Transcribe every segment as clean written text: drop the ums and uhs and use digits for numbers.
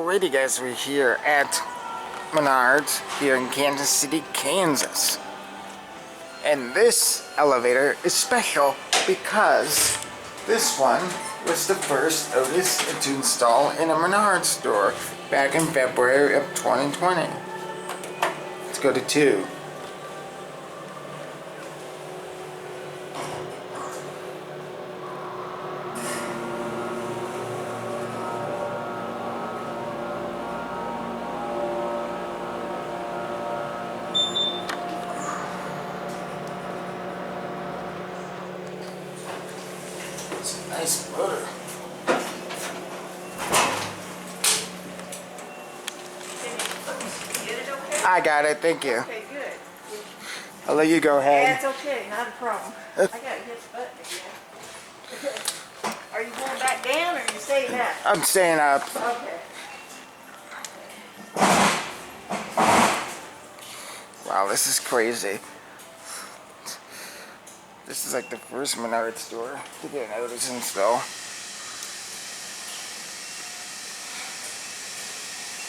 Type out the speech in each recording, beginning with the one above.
Alrighty guys, we're here at Menards here in Kansas City, Kansas. And this elevator is special because this one was the first Otis to install in a Menards store back in February of 2020. Let's go to 2. It's a nice motor. I got it, thank you. Okay, good. I'll let you go ahead. Yeah, it's okay, not a problem. I gotta hit the button again. Are you going back down or are you staying up? I'm staying up. Okay. Wow, this is crazy. This is like the first Menards store to get an Otis install.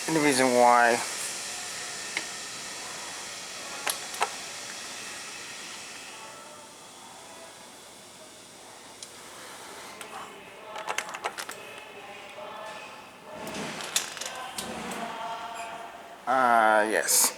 And the reason why yes.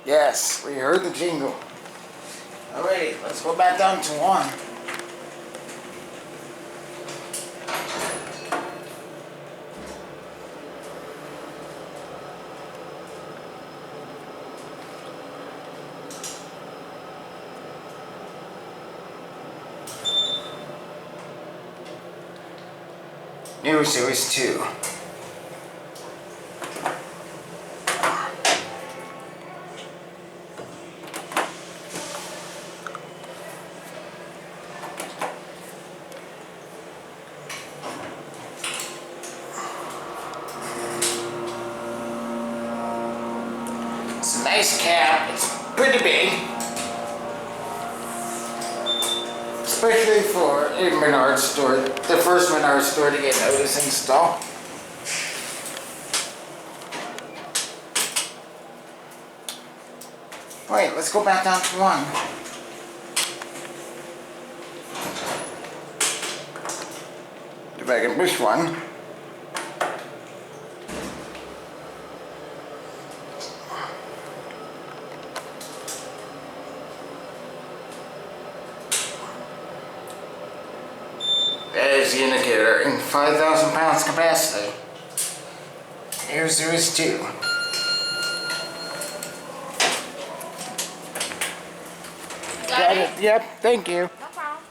Yes, we heard the jingle. Alrighty, let's go back down to 1. New Series 2. It's a nice cab. It's pretty big. Especially for a Menards store. The first Menards store to get an Otis install. Wait, let's go back down to 1. If I can push 1. There's the indicator in 5,000 pounds capacity. Here's Series 2. Got it? Yep, thank you. No problem.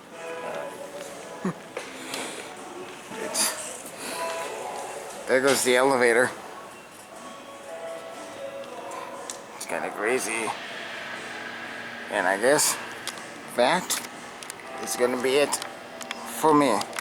There goes the elevator. It's kind of crazy. And I guess that is going to be it for me.